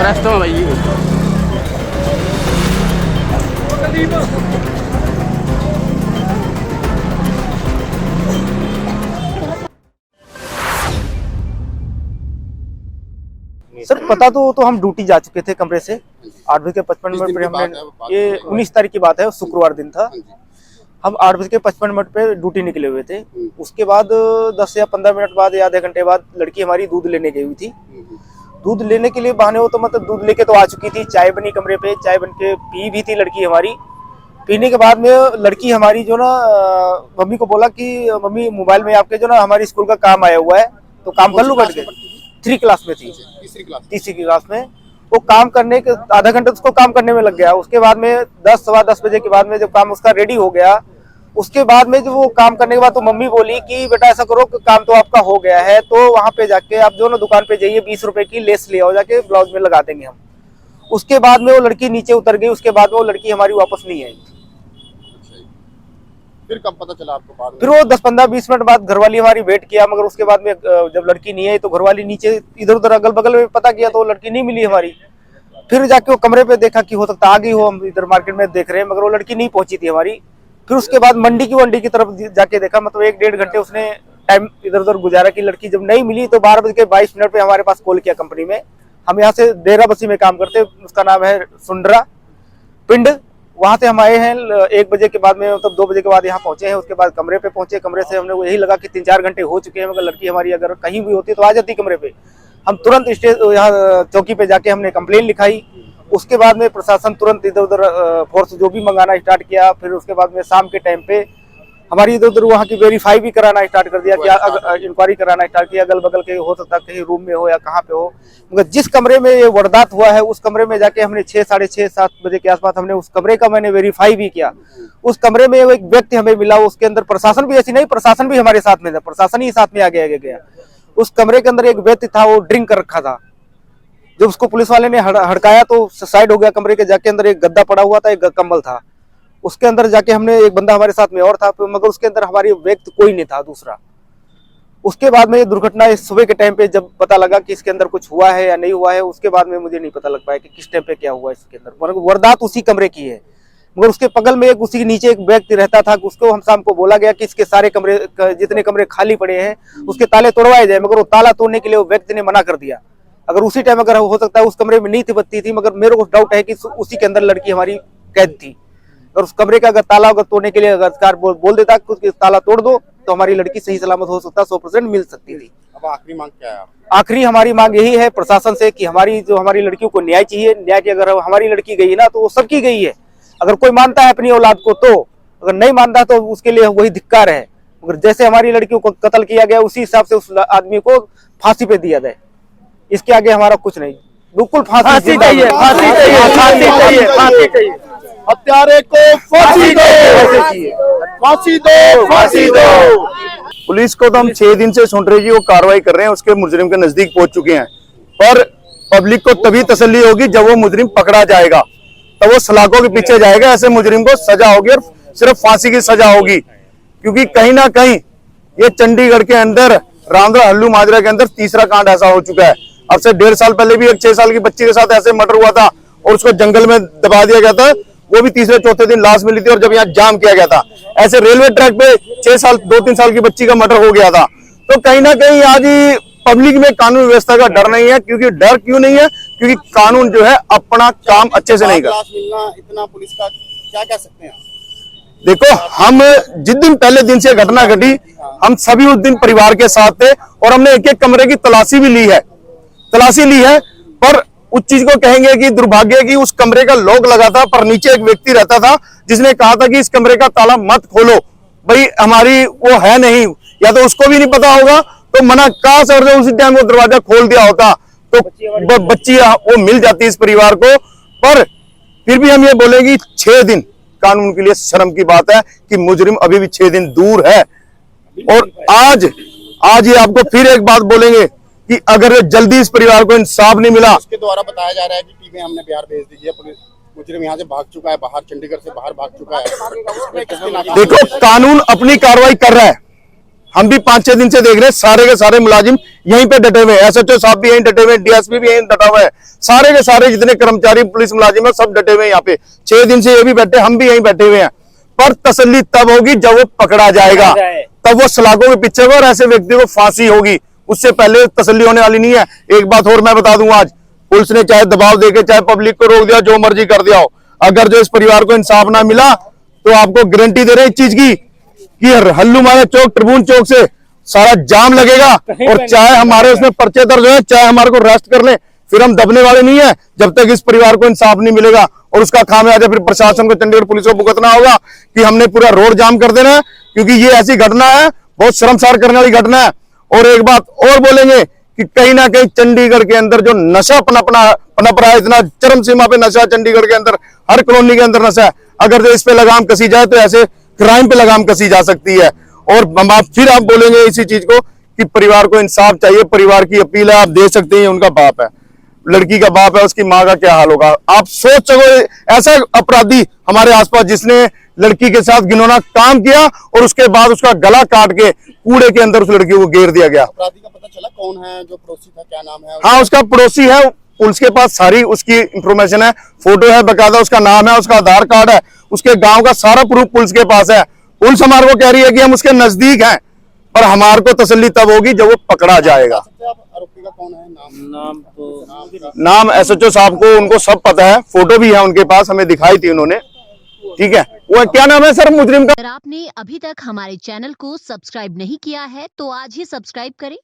रास्ते में भाई। सर पता तो हम ड्यूटी जा चुके थे कमरे से 8:55 पे हमने, ये 19 तारीख की बात है, शुक्रवार दिन था। हम 8:55 पे ड्यूटी निकले हुए थे। उसके बाद 10 या 15 मिनट बाद या आधे घंटे बाद लड़की हमारी दूध लेने गई हुई थी। दूध लेने के लिए बहाने हो तो मतलब दूध लेके तो आ चुकी थी, चाय बनी कमरे पे, चाय बन के पी भी थी लड़की हमारी। पीने के बाद में लड़की हमारी जो ना मम्मी को बोला कि मम्मी मोबाइल में आपके जो ना हमारी स्कूल का काम आया हुआ है तो काम कर लूँ। बैठ के 3 क्लास में थी, तीसरी क्लास में। वो काम करने के आधा घंटे उसको काम करने में लग गया। उसके बाद में 10 सवा 10 बजे के बाद में जब काम उसका रेडी हो गया, उसके बाद में जो वो काम करने के बाद तो मम्मी बोली कि बेटा ऐसा करो कि काम तो आपका हो गया है तो वहां पे जाके आप जो ना दुकान पे जाइए 20 रुपए की लेस ले आओ, जाके ब्लाउज में लगा देंगे हम। उसके बाद में वो लड़की नीचे उतर गई। उसके बाद में वो लड़की हमारी वापस नहीं आई। फिर कब पता चला आपको बाद में? फिर वो 10-15-20 मिनट बाद घरवाली हमारी वेट किया, मगर उसके बाद में जब लड़की नहीं आई तो घरवाली नीचे इधर उधर अगल बगल में पता किया तो लड़की नहीं मिली हमारी। फिर जाके वो कमरे पे देखा कि हो सकता आ गई हो, हम इधर मार्केट में देख रहे हैं, मगर वो लड़की नहीं पहुंची थी हमारी। फिर उसके बाद मंडी की तरफ जाके देखा, मतलब 1-1.5 घंटे उसने टाइम इधर उधर गुजारा कि लड़की जब नहीं मिली तो 12:22 पे हमारे पास कॉल किया कंपनी में। हम यहाँ से डेरा बसी में काम करते, उसका नाम है सुंडरा पिंड। वहां से हम आए हैं 1 बजे के बाद में, मतलब 2 बजे के बाद यहाँ पहुंचे हैं। उसके बाद कमरे पे पहुंचे। कमरे से हमने यही लगा कि 3-4 घंटे हो चुके हैं, मगर लड़की हमारी अगर कहीं भी होती तो आ जाती कमरे पे। हम तुरंत यहाँ चौकी पे जाके हमने कंप्लेन लिखाई। उसके बाद में प्रशासन तुरंत इधर उधर फोर्स जो भी मंगाना स्टार्ट किया। फिर उसके बाद में शाम के टाइम पे हमारी इधर उधर वहाँ की वेरीफाई भी कराना स्टार्ट कर दिया, कि इंक्वायरी कराना स्टार्ट किया, अगल बगल के हो सकता कहीं रूम में हो या कहाँ पे हो। मगर जिस कमरे में ये वारदात हुआ है उस कमरे में जाके हमने 6, साढ़े 6-7 बजे के आसपास हमने उस कमरे का मैंने वेरीफाई भी किया। उस कमरे में एक व्यक्ति हमें मिला, उसके अंदर प्रशासन भी ऐसी नहीं, प्रशासन भी हमारे साथ में था, प्रशासन ही साथ में आगे गया। उस कमरे के अंदर एक व्यक्ति था, वो ड्रिंक कर रखा था। जब उसको पुलिस वाले ने हड़काया तो साइड हो गया। कमरे के जाके अंदर एक गद्दा पड़ा हुआ था, एक कंबल था। उसके अंदर जाके हमने, एक बंदा हमारे साथ में और था, मगर उसके अंदर हमारी व्यक्ति कोई नहीं था दूसरा। उसके बाद में ये दुर्घटना इस सुबह के टाइम पे जब पता लगा कि इसके अंदर कुछ हुआ है या नहीं हुआ है, उसके बाद में मुझे नहीं पता लग पाया कि किस टाइम पे क्या हुआ इसके अंदर। मगर वारदात उसी कमरे की है। मगर उसके बगल में एक, उसी के नीचे एक व्यक्ति रहता था। उसको हम शाम को बोला गया कि इसके सारे कमरे, जितने कमरे खाली पड़े हैं उसके ताले तोड़वाए जाए, मगर वो ताला तोड़ने के लिए वो व्यक्ति ने मना कर दिया। अगर उसी टाइम अगर हो सकता है उस कमरे में नहीं थी बत्ती थी, मगर मेरे को डाउट है कि उसी के अंदर लड़की हमारी कैद थी। अगर उस कमरे का अगर ताला अगर तोड़ने के लिए अगर बोल देता कि ताला तोड़ दो तो हमारी लड़की सही सलामत हो सकता, 100% मिल सकती थी। अब आखिरी मांग क्या है? आखिरी हमारी मांग यही है प्रशासन से कि हमारी लड़कियों को न्याय चाहिए। न्याय की अगर हमारी लड़की गई ना तो वो सबकी गई है। अगर कोई मानता है अपनी औलाद को तो, अगर नहीं मानता तो उसके लिए वही धिक्कार है। मगर जैसे हमारी लड़कियों को कत्ल किया गया उसी हिसाब से उस आदमी को फांसी पे दिया जाए। इसके आगे हमारा कुछ नहीं, बिल्कुल फांसी चाहिए, फांसी चाहिए, फांसी चाहिए, फांसी चाहिए। हत्यारे को फांसी दो, फांसी दो, फांसी दो। पुलिस को तो हम 6 दिन से सुन रहे कि वो कार्रवाई कर रहे हैं, उसके मुजरिम के नजदीक पहुंच चुके हैं। पर पब्लिक को तभी तसल्ली होगी जब वो मुजरिम पकड़ा जाएगा, तब वो सलाखों के पीछे जाएगा। ऐसे मुजरिम को सजा होगी और सिर्फ फांसी की सजा होगी। क्योंकि कहीं ना कहीं ये चंडीगढ़ के अंदर रामदरा हल्लू माजरा के अंदर तीसरा कांड ऐसा हो चुका है। अब से 1.5 साल पहले भी एक 6 साल की बच्ची के साथ ऐसे मर्डर हुआ था और उसको जंगल में दबा दिया गया था। वो भी तीसरे चौथे दिन लाश मिली थी और जब यहाँ जाम किया गया था। ऐसे रेलवे ट्रैक पे 2-3 साल की बच्ची का मर्डर हो गया था। तो कहीं ना कहीं आज पब्लिक में कानून व्यवस्था का डर नहीं है। क्योंकि डर क्यों नहीं है? क्योंकि कानून जो है अपना काम अच्छे से नहीं कर। इतना पुलिस का क्या कह सकते हैं? देखो, हम जिस दिन पहले दिन से घटना घटी, हम सभी उस दिन परिवार के साथ थे और हमने एक एक कमरे की तलाशी ली है। पर उस चीज को कहेंगे कि दुर्भाग्य कि उस कमरे का लॉक लगा था, पर नीचे एक व्यक्ति रहता था जिसने कहा था कि इस कमरे का ताला मत खोलो, भाई हमारी वो है नहीं, या तो उसको भी नहीं पता होगा तो मना काश और उसी टाइम वो दरवाजा खोल दिया होता तो बच्ची वो मिल जाती इस परिवार को। पर फिर भी हम ये बोलेंगे 6 दिन कानून के लिए शर्म की बात है कि मुजरिम अभी भी 6 दिन दूर है। और आज ये आपको फिर एक बात बोलेंगे कि अगर जल्दी इस परिवार को इंसाफ नहीं मिला, उसके द्वारा बताया जा रहा है कि टीमें हमने बिहार भेज दी है, पुलिस मुजरिम यहाँ से भाग चुका है, बाहर चंडीगढ़ से बाहर भाग चुका है। देखो कानून अपनी कार्रवाई कर रहा है, हम भी 5-6 दिन से देख रहे हैं, सारे के सारे मुलाजिम यहीं पे डटे हुए हैं, एसएचओ साहब भी यहीं डटे हुए हैं, डीएसपी भी यहीं डटा हुआ है, सारे के सारे जितने कर्मचारी पुलिस मुलाजिम है सब डटे हुए हैं यहाँ पे। 6 दिन से ये भी बैठे, हम भी यहीं बैठे हुए हैं। पर तसल्ली तब होगी जब वो पकड़ा जाएगा, तब वो सलाखों के पीछे होगा और ऐसे व्यक्ति को फांसी होगी, उससे पहले तसल्ली होने वाली नहीं है। एक बात और मैं बता दूं, आज पुलिस ने चाहे दबाव देके चाहे पब्लिक को रोक दिया, जो मर्जी कर दिया हो, अगर जो इस परिवार को इंसाफ ना मिला तो आपको गारंटी दे रहे हैं इस चीज की कि हल्लू मारा चौक, ट्रिब्यून चौक से सारा जाम लगेगा, और चाहे हमारे उसमें पर्चे दर्ज हो, चाहे हमारे को रेस्ट कर ले, फिर हम दबने वाले नहीं है जब तक इस परिवार को इंसाफ नहीं मिलेगा। और उसका खामियाजा फिर प्रशासन को, चंडीगढ़ पुलिस को भुगतना होगा कि हमने पूरा रोड जाम कर देना है, क्योंकि ये ऐसी घटना है, बहुत शर्मसार करने वाली घटना है। और एक बात और बोलेंगे कि कहीं ना कहीं चंडीगढ़ के अंदर जो नशा पनप रहा है, इतना चरम सीमा पे नशा चंडीगढ़ के अंदर, हर कॉलोनी के अंदर नशा है, अगर जो इस पे लगाम कसी जाए तो ऐसे क्राइम पे लगाम कसी जा सकती है। और फिर आप बोलेंगे इसी चीज को कि परिवार को इंसाफ चाहिए, परिवार की अपील है, आप दे सकते हैं, उनका बाप है, लड़की का बाप है, उसकी माँ का क्या हाल होगा। आप सोच सको ऐसा अपराधी हमारे आसपास जिसने लड़की के साथ घिनौना काम किया और उसके बाद उसका गला काट के कूड़े के अंदर उस लड़की को घेर दिया गया। अपराधी का पता चला कौन है जो पड़ोसी था, क्या नाम है? हाँ, उसका पड़ोसी है, पुलिस के पास सारी उसकी इंफॉर्मेशन है, फोटो है बकायदा, उसका नाम है, उसका आधार कार्ड है, उसके गांव का सारा प्रूफ पुलिस के पास है। पुलिस हमारे को कह रही है कि हम उसके नजदीक हैं, पर हमारे को तसल्ली तब होगी जब वो पकड़ा जाएगा। आरोपी का कौन है? नाम एसएचओ साहब को, उनको सब पता है, फोटो भी है उनके पास, हमें दिखाई थी उन्होंने। ठीक है, वो क्या नाम है सर मुजरिम का? अगर आपने अभी तक हमारे चैनल को सब्सक्राइब नहीं किया है तो आज ही सब्सक्राइब करें,